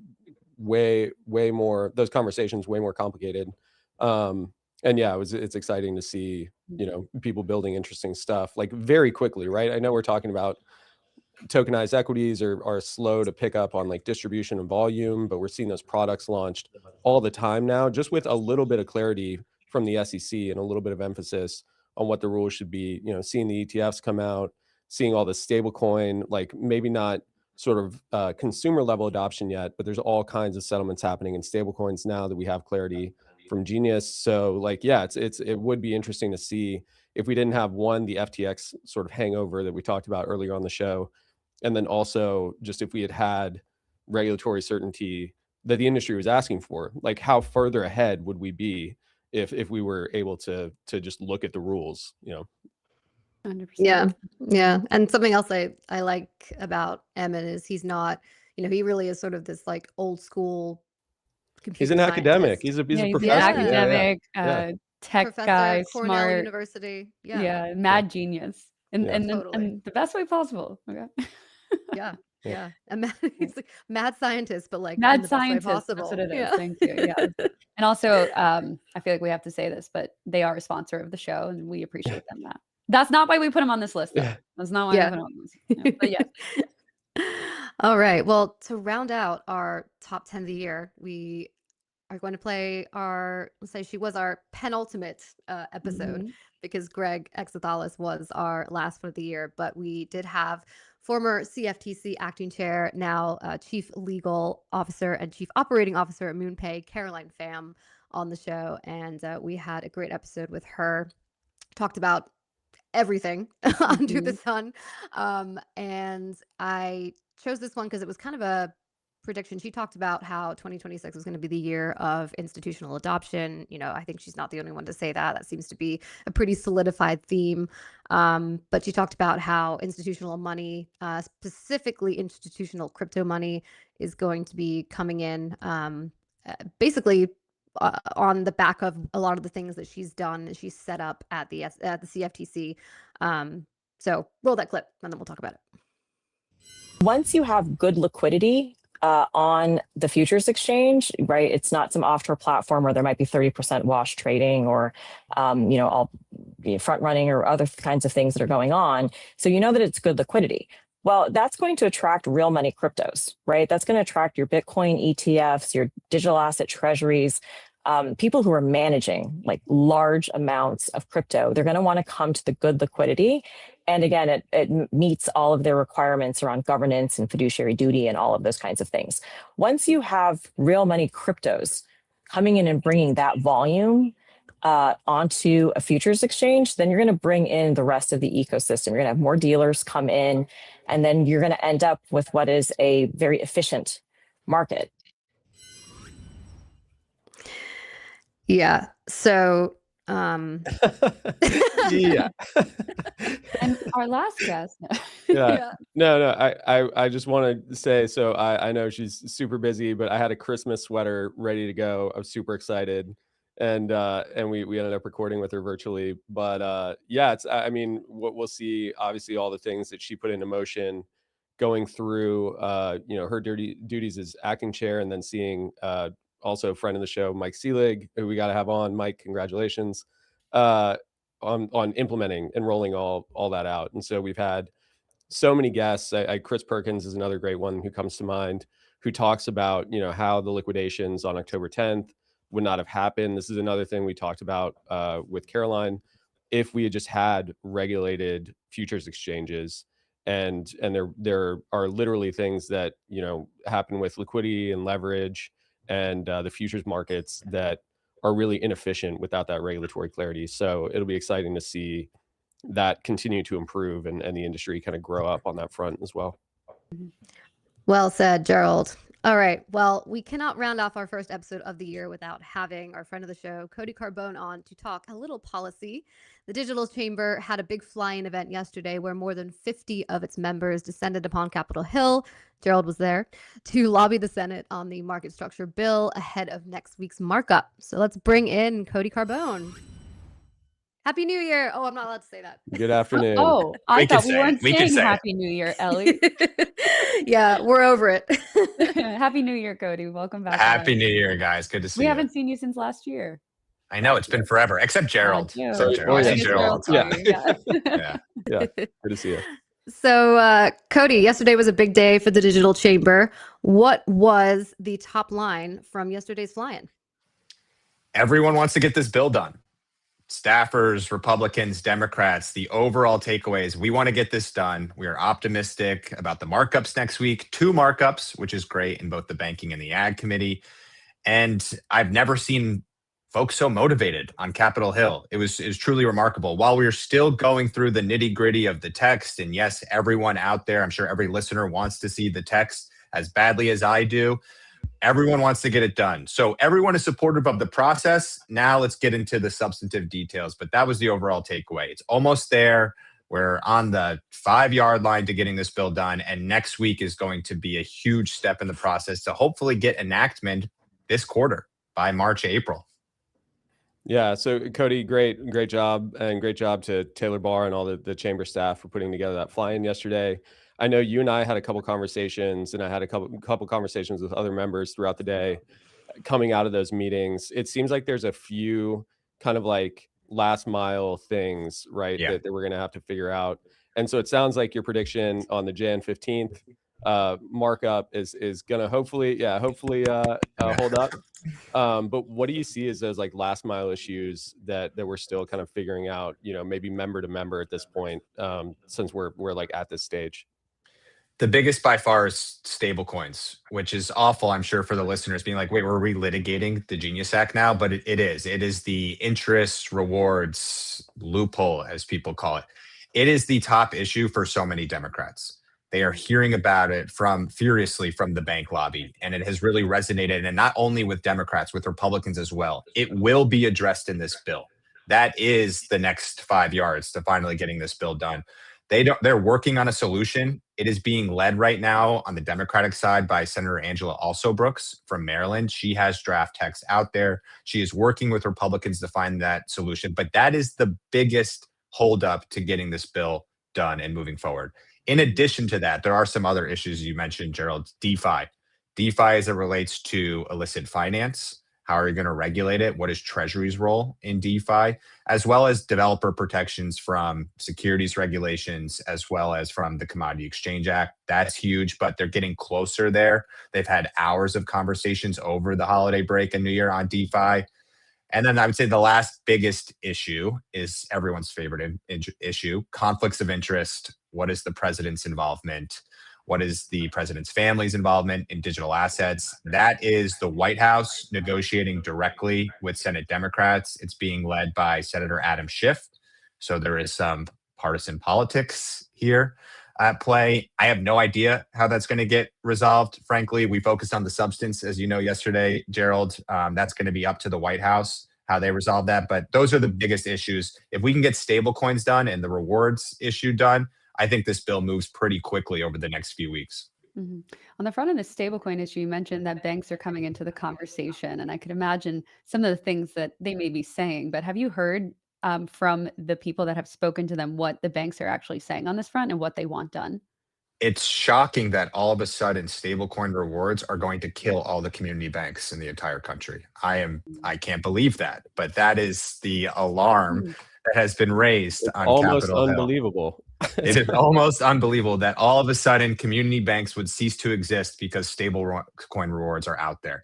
way more, those conversations way more complicated. And yeah, it's exciting to see, people building interesting stuff like very quickly, right? I know we're talking about tokenized equities are slow to pick up on like distribution and volume, but we're seeing those products launched all the time now, just with a little bit of clarity from the SEC and a little bit of emphasis on what the rules should be. You know, seeing the ETFs come out, seeing all the stablecoin, like maybe not sort of consumer level adoption yet, but there's all kinds of settlements happening in stablecoins now that we have clarity from Genius. So like, yeah, it would be interesting to see if we didn't have the FTX sort of hangover that we talked about earlier on the show, and then also just if we had regulatory certainty that the industry was asking for, like how further ahead would we be if we were able to just look at the rules, you know? 100%. Yeah. And something else I like about Emmett is he's not, he really is sort of this like old school He's an academic. He's a professor. An academic, tech professor guy, at Cornell smart University. mad genius, and Totally. and the best way possible. Okay. Yeah. He's like mad scientist, but like Mad in the best way scientist. possible. That's what it is. Thank you. Yeah. And also, I feel like we have to say this, but they are a sponsor of the show, and we appreciate them. That's not why we put them on this list. Though. That's not why we put them on this. Yeah. But yeah. All right. Well, to round out our top 10 of the year, we are going to play let's say she was our penultimate episode because Greg Exathalis was our last one of the year. But we did have former CFTC acting chair, now chief legal officer and chief operating officer at MoonPay, Caroline Pham, on the show. And we had a great episode with her. Talked about everything under the sun. And I chose this one because it was kind of a prediction. She talked about how 2026 was going to be the year of institutional adoption. I think she's not the only one to say that. That seems to be a pretty solidified theme. But she talked about how institutional money, specifically institutional crypto money, is going to be coming in basically on the back of a lot of the things that she's done and she's set up at the CFTC. So roll that clip and then we'll talk about it. Once you have good liquidity on the futures exchange, right? It's not some offshore platform where there might be 30% wash trading or, all front running or other kinds of things that are going on. So you know that it's good liquidity. Well, that's going to attract real money cryptos, right? That's going to attract your Bitcoin ETFs, your digital asset treasuries, people who are managing like large amounts of crypto. They're going to want to come to the good liquidity. And again, it meets all of their requirements around governance and fiduciary duty and all of those kinds of things. Once you have real money cryptos coming in and bringing that volume onto a futures exchange, then you're going to bring in the rest of the ecosystem. You're going to have more dealers come in, and then you're going to end up with what is a very efficient market. Yeah. So, yeah. And our last guest. No. I just want to say, so I know she's super busy, but I had a Christmas sweater ready to go. I was super excited. And we ended up recording with her virtually, but we'll see obviously all the things that she put into motion going through her duties as acting chair, and then seeing also a friend of the show, Mike Seelig, who we got to have on. Mike, congratulations on implementing and rolling all that out. And so we've had so many guests. Chris Perkins is another great one who comes to mind, who talks about how the liquidations on October 10th would not have happened. This is another thing we talked about with Caroline. If we had just had regulated futures exchanges, and there are literally things that happen with liquidity and leverage and the futures markets that are really inefficient without that regulatory clarity. So it'll be exciting to see that continue to improve and the industry kind of grow up on that front as well. Well said, Gerald. All right. Well, we cannot round off our first episode of the year without having our friend of the show, Cody Carbone, on to talk a little policy. The Digital Chamber had a big fly-in event yesterday where more than 50 of its members descended upon Capitol Hill. Gerald was there to lobby the Senate on the market structure bill ahead of next week's markup. So let's bring in Cody Carbone. Happy New Year. Oh, I'm not allowed to say that. Good afternoon. Oh, I thought we weren't saying Happy New Year, Ellie. Yeah, we're over it. Happy New Year, Cody. Welcome back. Happy New Year, guys. Good to see you. We haven't seen you since last year. I know, it's been forever, except Gerald. Yeah. Except Gerald. I see Gerald. Yeah. Good to see you. So, Cody, yesterday was a big day for the digital chamber. What was the top line from yesterday's fly-in? Everyone wants to get this bill done. Staffers, Republicans, Democrats, the overall takeaways, we want to get this done. We are optimistic about the markups next week. 2 markups, which is great in both the banking and the ag committee. And I've never seen folks so motivated on Capitol Hill. It was truly remarkable. While we were still going through the nitty gritty of the text, and yes, everyone out there, I'm sure every listener wants to see the text as badly as I do. Everyone wants to get it done. So everyone is supportive of the process. Now let's get into the substantive details. But that was the overall takeaway. It's almost there. We're on the 5-yard line to getting this bill done. And next week is going to be a huge step in the process to hopefully get enactment this quarter by March, April. Yeah. So Cody, great job, and great job to Taylor Barr and all the chamber staff for putting together that fly-in yesterday. I know you and I had a couple conversations, and I had a couple conversations with other members throughout the day coming out of those meetings. It seems like there's a few kind of like last mile things, right? Yeah. That we're going to have to figure out. And so it sounds like your prediction on the Jan 15th markup is going to hopefully hold up. But what do you see as those like last mile issues that we're still kind of figuring out, maybe member to member at this point, since we're like at this stage? The biggest by far is stable coins, which is awful, I'm sure, for the listeners being like, wait, we're relitigating the Genius Act now? But it is. It is the interest rewards loophole, as people call it. It is the top issue for so many Democrats. They are hearing about it furiously from the bank lobby, and it has really resonated, and not only with Democrats, with Republicans as well. It will be addressed in this bill. That is the next 5 yards to finally getting this bill done. They're working on a solution. It is being led right now on the Democratic side by Senator Angela Alsobrooks from Maryland. She has draft text out there. She is working with Republicans to find that solution. But that is the biggest holdup to getting this bill done and moving forward. In addition to that, there are some other issues you mentioned, Gerald. DeFi as it relates to illicit finance. How are you going to regulate it? What is Treasury's role in DeFi, as well as developer protections from securities regulations, as well as from the Commodity Exchange Act? That's huge, but they're getting closer there. They've had hours of conversations over the holiday break and New Year on DeFi. And then I would say the last biggest issue is everyone's favorite issue, conflicts of interest. What is the president's involvement? What is the president's family's involvement in digital assets? That is the White House negotiating directly with Senate Democrats. It's being led by Senator Adam Schiff. So there is some partisan politics here at play. I have no idea how that's going to get resolved. Frankly, we focused on the substance, as you know, yesterday, Gerald. That's going to be up to the White House, how they resolve that. But those are the biggest issues. If we can get stable coins done and the rewards issue done, I think this bill moves pretty quickly over the next few weeks. Mm-hmm. On the front of the stablecoin issue, you mentioned that banks are coming into the conversation, and I could imagine some of the things that they may be saying. But have you heard from the people that have spoken to them what the banks are actually saying on this front and what they want done? It's shocking that all of a sudden stablecoin rewards are going to kill all the community banks in the entire country. I can't believe that, but that is the alarm that has been raised on almost Capitol Hill. Unbelievable. It is almost unbelievable that all of a sudden community banks would cease to exist because stablecoin rewards are out there.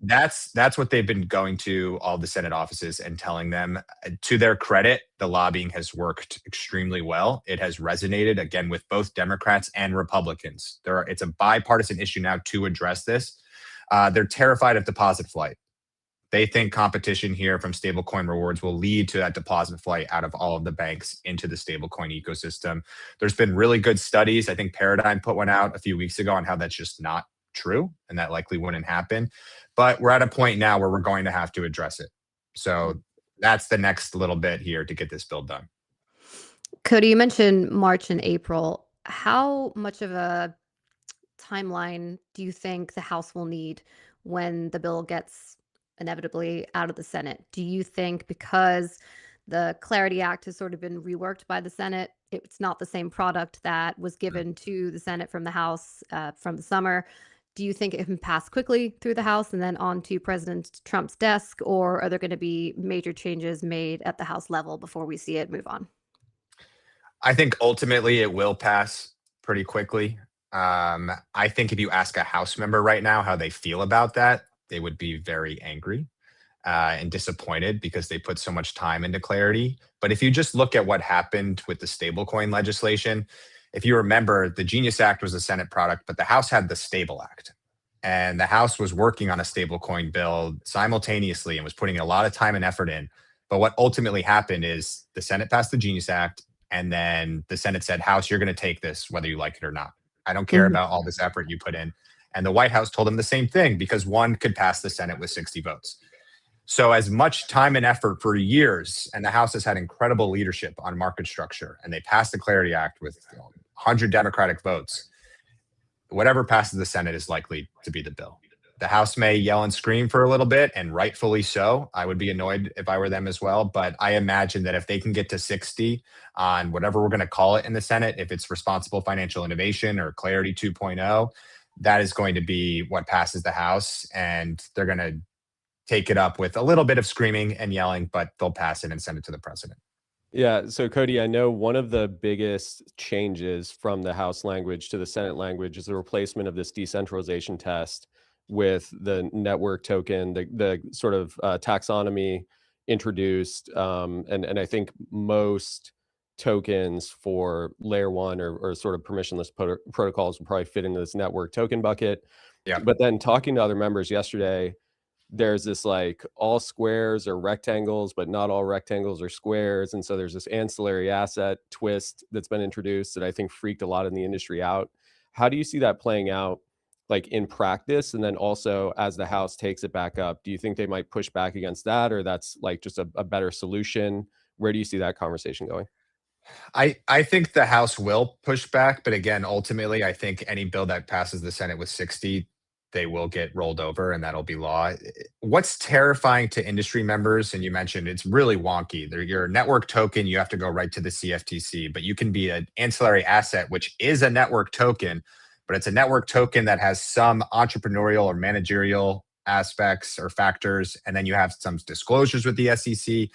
That's what they've been going to all the Senate offices and telling them. To their credit, the lobbying has worked extremely well. It has resonated, again, with both Democrats and Republicans. It's a bipartisan issue now to address this. They're terrified of deposit flight. They think competition here from stablecoin rewards will lead to that deposit flight out of all of the banks into the stablecoin ecosystem. There's been really good studies. I think Paradigm put one out a few weeks ago on how that's just not true, and that likely wouldn't happen. But we're at a point now where we're going to have to address it. So that's the next little bit here to get this bill done. Cody, you mentioned March and April. How much of a timeline do you think the House will need when the bill gets inevitably out of the Senate? Do you think because the Clarity Act has sort of been reworked by the Senate, it's not the same product that was given to the Senate from the House from the summer? Do you think it can pass quickly through the House and then on to President Trump's desk, or are there going to be major changes made at the House level before we see it move on? I think ultimately it will pass pretty quickly. I think if you ask a House member right now how they feel about that, they would be very angry and disappointed because they put so much time into clarity. But if you just look at what happened with the stablecoin legislation, if you remember, the Genius Act was a Senate product, but the House had the Stable Act. And the House was working on a stablecoin bill simultaneously and was putting a lot of time and effort in. But what ultimately happened is the Senate passed the Genius Act, and then the Senate said, House, you're going to take this whether you like it or not. I don't care about all this effort you put in. And the White House told them the same thing because one could pass the Senate with 60 votes. So as much time and effort for years, and the House has had incredible leadership on market structure, and they passed the Clarity Act with 100 Democratic votes. Whatever passes the Senate is likely to be the bill. The House may yell and scream for a little bit, and rightfully so. I would be annoyed if I were them as well. But I imagine that if they can get to 60 on whatever we're going to call it in the Senate, if it's responsible financial innovation or Clarity 2.0, that is going to be what passes the House. And they're going to take it up with a little bit of screaming and yelling, but they'll pass it and send it to the president. Yeah. So, Cody, I know one of the biggest changes from the House language to the Senate language is the replacement of this decentralization test with the network token, the sort of taxonomy introduced. And I think most tokens for layer one or sort of permissionless protocols will probably fit into this network token bucket. Yeah. But then talking to other members yesterday, there's this like all squares are rectangles, but not all rectangles are squares. And so there's this ancillary asset twist that's been introduced that I think freaked a lot in the industry out. How do you see that playing out like in practice? And then also as the House takes it back up, do you think they might push back against that, or that's like just a better solution? Where do you see that conversation going? I think the House will push back, but again, ultimately, I think any bill that passes the Senate with 60, they will get rolled over and that'll be law. What's terrifying to industry members, and you mentioned it's really wonky. Your network token, you have to go right to the CFTC, but you can be an ancillary asset, which is a network token, but it's a network token that has some entrepreneurial or managerial aspects or factors, and then you have some disclosures with the SEC.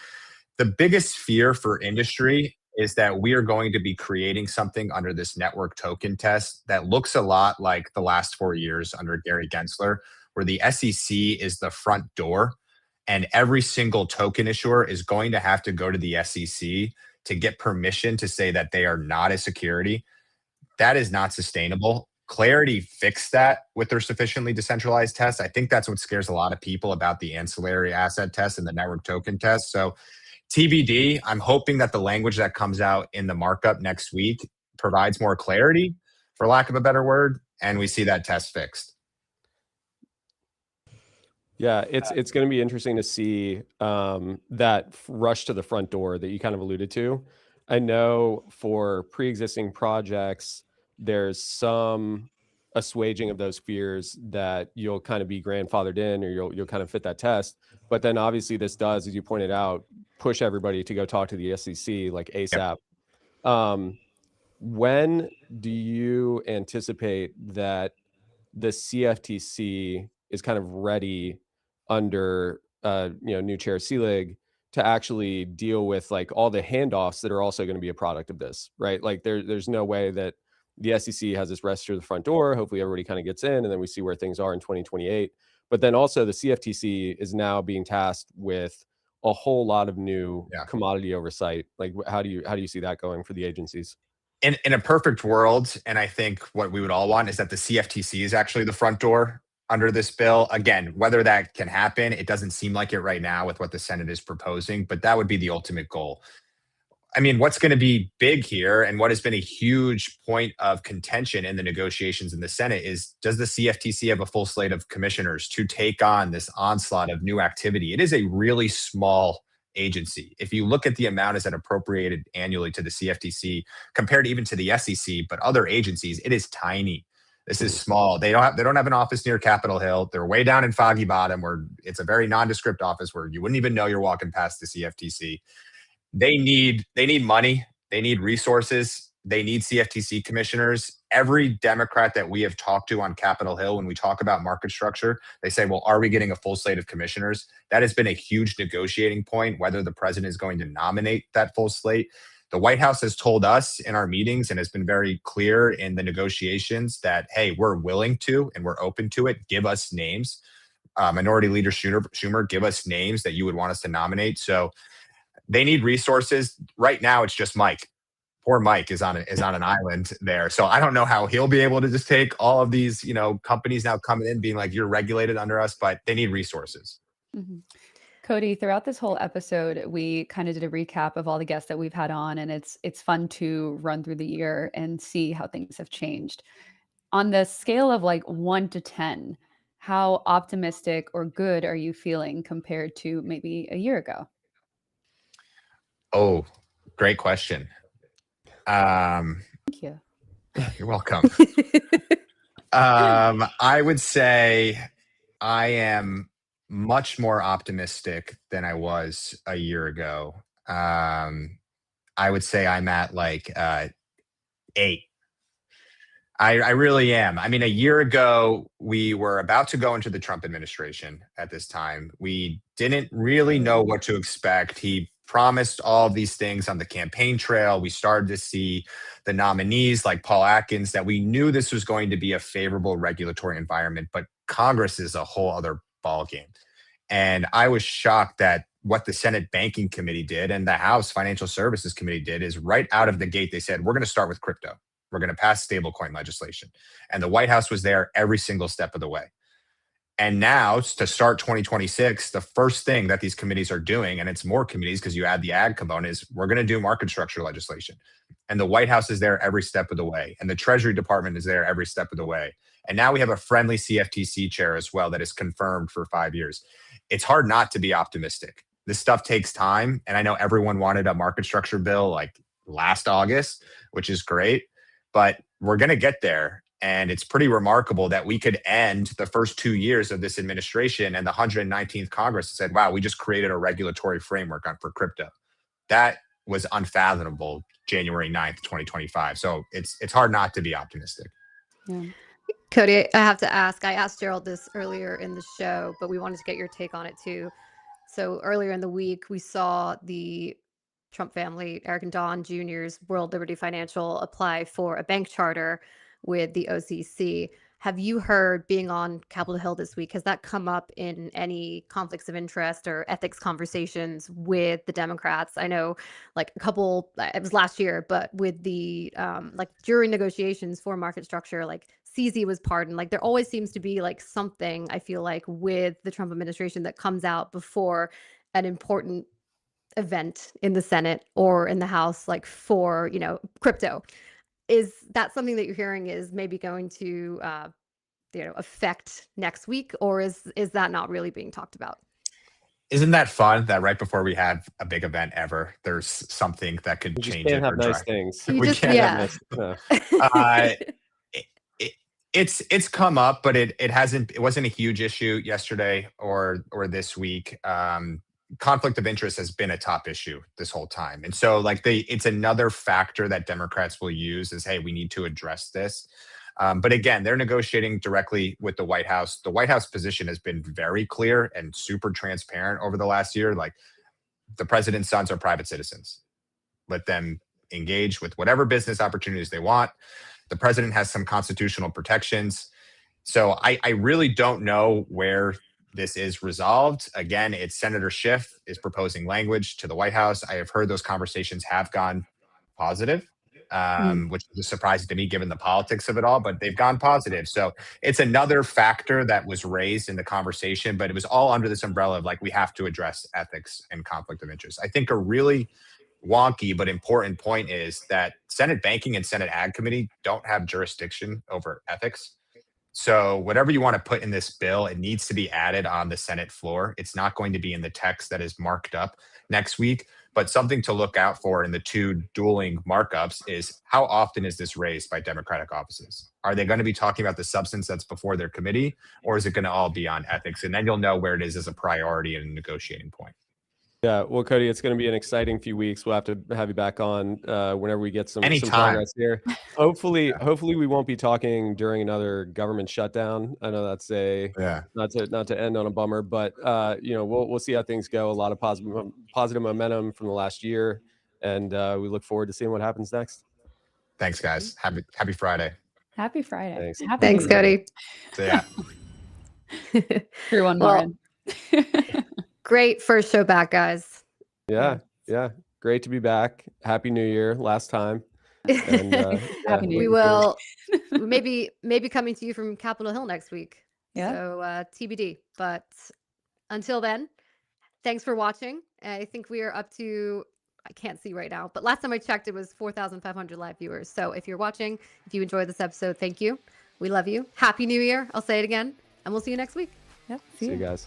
The biggest fear for industry is that we are going to be creating something under this network token test that looks a lot like the last 4 years under Gary Gensler, where the SEC is the front door and every single token issuer is going to have to go to the SEC to get permission to say that they are not a security. That is not sustainable. Clarity fixed that with their sufficiently decentralized test. I think that's what scares a lot of people about the ancillary asset test and the network token test. So TBD, I'm hoping that the language that comes out in the markup next week provides more clarity, for lack of a better word, and we see that test fixed. Yeah, it's going to be interesting to see that rush to the front door that you kind of alluded to. I know for pre-existing projects, there's some assuaging of those fears that you'll kind of be grandfathered in, or you'll kind of fit that test. But then obviously this does, as you pointed out, push everybody to go talk to the SEC like ASAP. Yep. When do you anticipate that the CFTC is kind of ready under new chair Seelig to actually deal with like all the handoffs that are also going to be a product of this, right? Like there's no way that the SEC has this rest through the front door. Hopefully everybody kind of gets in and then we see where things are in 2028. But then also the CFTC is now being tasked with a whole lot of new commodity oversight. Like how do you see that going for the agencies? In a perfect world, and I think what we would all want is that the CFTC is actually the front door under this bill. Again, whether that can happen, it doesn't seem like it right now with what the Senate is proposing, but that would be the ultimate goal. I mean, what's going to be big here and what has been a huge point of contention in the negotiations in the Senate is, does the CFTC have a full slate of commissioners to take on this onslaught of new activity? It is a really small agency. If you look at the amount is appropriated annually to the CFTC compared even to the SEC, but other agencies, it is tiny. This is small. They don't have an office near Capitol Hill. They're way down in Foggy Bottom, where it's a very nondescript office where you wouldn't even know you're walking past the CFTC. They need money. They need resources. They need CFTC commissioners. Every Democrat that we have talked to on Capitol Hill, when we talk about market structure, they say, well, are we getting a full slate of commissioners? That has been a huge negotiating point, whether the president is going to nominate that full slate. The White House has told us in our meetings and has been very clear in the negotiations that, hey, we're willing to and we're open to it. Give us names. Minority Leader Schumer, give us names that you would want us to nominate. So they need resources. Right now, it's just Mike. Poor Mike is on an island there. So I don't know how he'll be able to just take all of these, companies now coming in being like, you're regulated under us, but they need resources. Mm-hmm. Cody, throughout this whole episode, we kind of did a recap of all the guests that we've had on, and it's fun to run through the year and see how things have changed. On the scale of like 1 to 10, how optimistic or good are you feeling compared to maybe a year ago? Oh, great question. Thank you. You're welcome. I would say I am much more optimistic than I was a year ago. I would say I'm at like 8. I really am. I mean, a year ago, we were about to go into the Trump administration at this time. We didn't really know what to expect. He promised all of these things on the campaign trail. We started to see the nominees like Paul Atkins, that we knew this was going to be a favorable regulatory environment, but Congress is a whole other ballgame. And I was shocked that what the Senate Banking Committee did and the House Financial Services Committee did is right out of the gate, they said, we're going to start with crypto. We're going to pass stablecoin legislation. And the White House was there every single step of the way. And now to start 2026, the first thing that these committees are doing, and it's more committees because you add the ag component, is we're going to do market structure legislation. And the White House is there every step of the way. And the Treasury Department is there every step of the way. And now we have a friendly CFTC chair as well that is confirmed for 5 years. It's hard not to be optimistic. This stuff takes time. And I know everyone wanted a market structure bill like last August, which is great, but we're going to get there. And it's pretty remarkable that we could end the first 2 years of this administration and the 119th Congress said, wow, we just created a regulatory framework for crypto. That was unfathomable January 9th, 2025. So it's hard not to be optimistic. Yeah. Cody, I have to ask, I asked Gerald this earlier in the show, but we wanted to get your take on it too. So earlier in the week, we saw the Trump family, Eric and Don Jr.'s World Liberty Financial apply for a bank charter with the OCC. Have you heard, being on Capitol Hill this week, has that come up in any conflicts of interest or ethics conversations with the Democrats? I know like a couple, it was last year, but with the like during negotiations for market structure, like CZ was pardoned. Like there always seems to be like something, I feel like, with the Trump administration that comes out before an important event in the Senate or in the House, like for, crypto. Is that something that you're hearing is maybe going to, affect next week, or is that not really being talked about? Isn't that fun that right before we have a big event ever, there's something that could change it? Can't have or nice drive. things. We can't have nice. It's come up, but it wasn't a huge issue yesterday or this week. Conflict of interest has been a top issue this whole time. And so it's another factor that Democrats will use is, hey, we need to address this. But again, they're negotiating directly with the White House. The White House position has been very clear and super transparent over the last year. Like the president's sons are private citizens. Let them engage with whatever business opportunities they want. The president has some constitutional protections. So I really don't know where this is resolved. Again, it's Senator Schiff is proposing language to the White House. I have heard those conversations have gone positive, which is surprising to me given the politics of it all, but they've gone positive. So it's another factor that was raised in the conversation, but it was all under this umbrella of like, we have to address ethics and conflict of interest. I think a really wonky but important point is that Senate Banking and Senate Ag Committee don't have jurisdiction over ethics. So whatever you want to put in this bill, it needs to be added on the Senate floor. It's not going to be in the text that is marked up next week, but something to look out for in the two dueling markups is how often is this raised by Democratic offices? Are they going to be talking about the substance that's before their committee, or is it going to all be on ethics? And then you'll know where it is as a priority and a negotiating point. Yeah, well, Cody, it's going to be an exciting few weeks. We'll have to have you back on whenever we get some progress here. Hopefully we won't be talking during another government shutdown. I know that's not to end on a bummer, but we'll see how things go. A lot of positive momentum from the last year, and we look forward to seeing what happens next. Thanks, guys. Happy Friday. Happy Friday. Thanks. Happy Thanks, New Year. Cody. So yeah. Everyone, Well, Marin. great first show back, guys. Yeah. Great to be back. Happy New Year. Last time. And Happy New We Year. will maybe coming to you from Capitol Hill next week. Yeah. So TBD. But until then, thanks for watching. I think we are up to, I can't see right now, but last time I checked, it was 4,500 live viewers. So if you're watching, if you enjoyed this episode, thank you. We love you. Happy New Year. I'll say it again, and we'll see you next week. Yep. see you guys.